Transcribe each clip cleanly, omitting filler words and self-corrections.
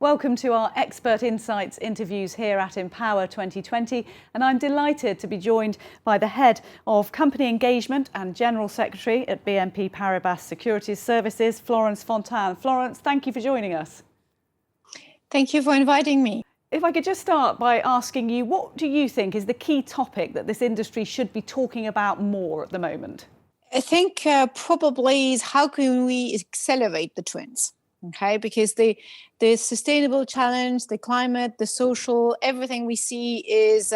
Welcome to our Expert Insights interviews here at Empower 2020, and I'm delighted to be joined by the Head of Company Engagement and General Secretary at BNP Paribas Securities Services, Florence Fontan. Florence, thank you for joining us. Thank you for inviting me. If I could just start by asking you, what do you think is the key topic that this industry should be talking about more at the moment? I think probably is how can we accelerate the trends? Okay, because the sustainable challenge, the climate, the social, everything we see is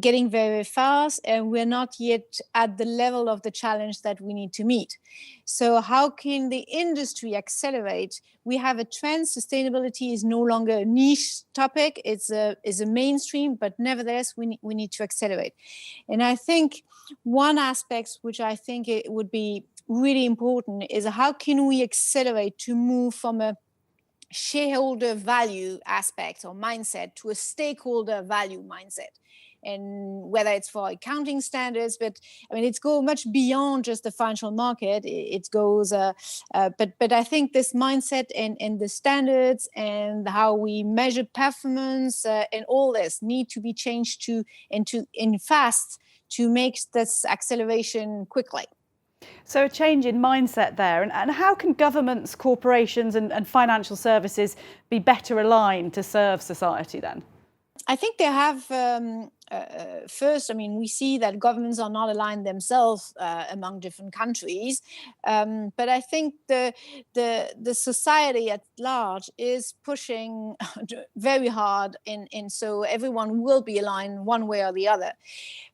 getting very fast, and we're not yet at the level of the challenge that we need to meet. So how can the industry accelerate? We have a trend. Sustainability is no longer a niche topic. It's a mainstream, but nevertheless, we need to accelerate. And I think one aspect which I think it would be really important is how can we accelerate to move from a shareholder value aspect or mindset to a stakeholder value mindset, and whether it's for accounting standards, but I mean it's go much beyond just the financial market. It goes but I think this mindset and the standards and how we measure performance and all this need to be changed in fast to make this acceleration quickly. So a change in mindset there. And how can governments, corporations and financial services be better aligned to serve society then? I think they have, first, I mean, we see that governments are not aligned themselves among different countries. But I think the society at large is pushing very hard, and so everyone will be aligned one way or the other.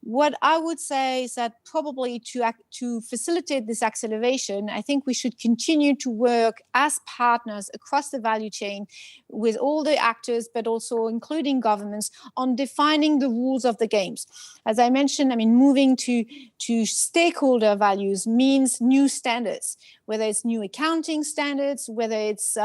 What I would say is that probably to facilitate this acceleration, I think we should continue to work as partners across the value chain with all the actors, but also including governments, on defining the rules of the games. As I mentioned, I mean, moving to stakeholder values means new standards, whether it's new accounting standards, whether it's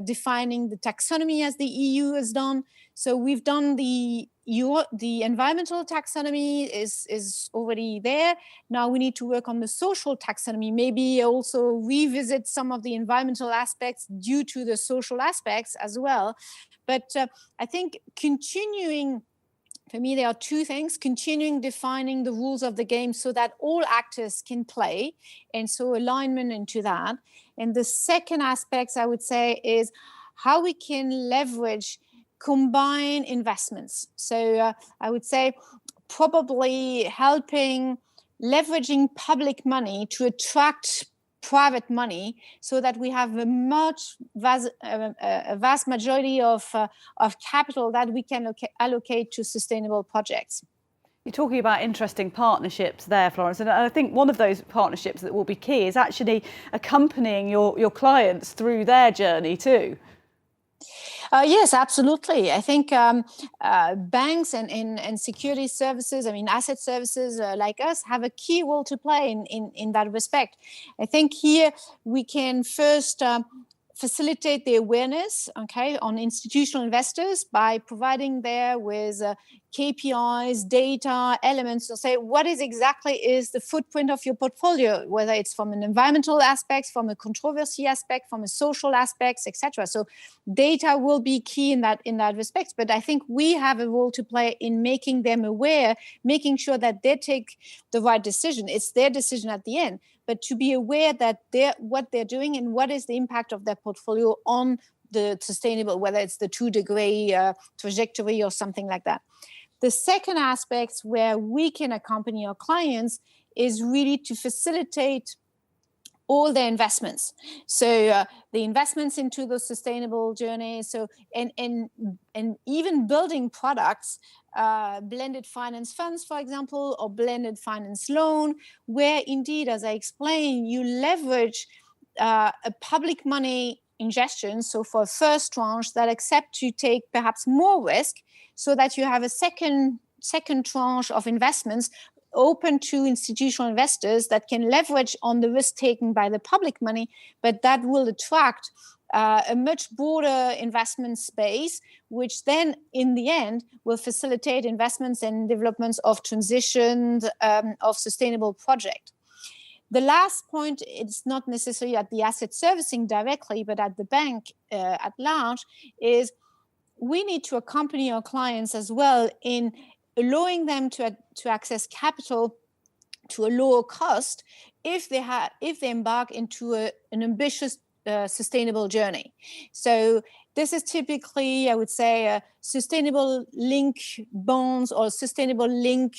defining the taxonomy as the EU has done. So we've done the environmental taxonomy is already there. Now we need to work on the social taxonomy, maybe also revisit some of the environmental aspects due to the social aspects as well. But I think for me, there are two things: continuing defining the rules of the game so that all actors can play, and so alignment into that. And the second aspect, I would say, is how we can combine investments. So I would say probably leveraging public money to attract private money, so that we have a vast majority of capital that we can allocate to sustainable projects. You're talking about interesting partnerships there, Florence, and I think one of those partnerships that will be key is actually accompanying your clients through their journey too. Yes, absolutely. I think banks and security services, I mean, asset services like us, have a key role to play in that respect. I think here we can first facilitate the awareness, on institutional investors by providing there with KPIs, data, elements to say what is the footprint of your portfolio, whether it's from an environmental aspect, from a controversy aspect, from a social aspects, etc. So data will be key in that respect. But I think we have a role to play in making them aware, making sure that they take the right decision. It's their decision at the end, but to be aware that what they're doing and what is the impact of their portfolio on the sustainable, whether it's the 2-degree trajectory or something like that. The second aspect where we can accompany our clients is really to facilitate all their investments. So the investments into the sustainable journey. So and even building products, blended finance funds, for example, or blended finance loan, where indeed, as I explained, you leverage a public money ingestion. So for a first tranche that accept to take perhaps more risk, so that you have a second tranche of investments open to institutional investors that can leverage on the risk taken by the public money, but that will attract a much broader investment space, which then in the end will facilitate investments and developments of transitions of sustainable projects. The last point, it's not necessarily at the asset servicing directly, but at the bank at large, is we need to accompany our clients as well in allowing them to access capital to a lower cost if they embark into an ambitious sustainable journey. So this is typically, I would say, sustainable link bonds or sustainable link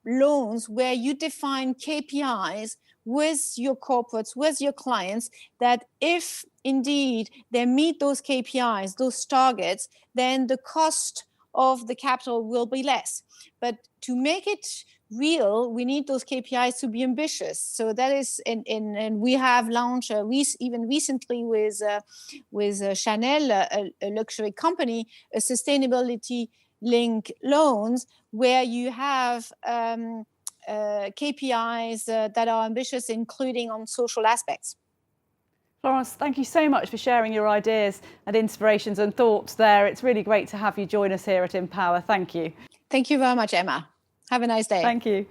loans, where you define KPIs with your corporates, with your clients, that if indeed they meet those KPIs, those targets, then the cost of the capital will be less. But to make it real, we need those KPIs to be ambitious. So that is, and we have launched even recently with Chanel, a luxury company, a sustainability link loans, where you have KPIs that are ambitious, including on social aspects. Florence, thank you so much for sharing your ideas and inspirations and thoughts there. It's really great to have you join us here at Empower. Thank you. Thank you very much, Emma. Have a nice day. Thank you.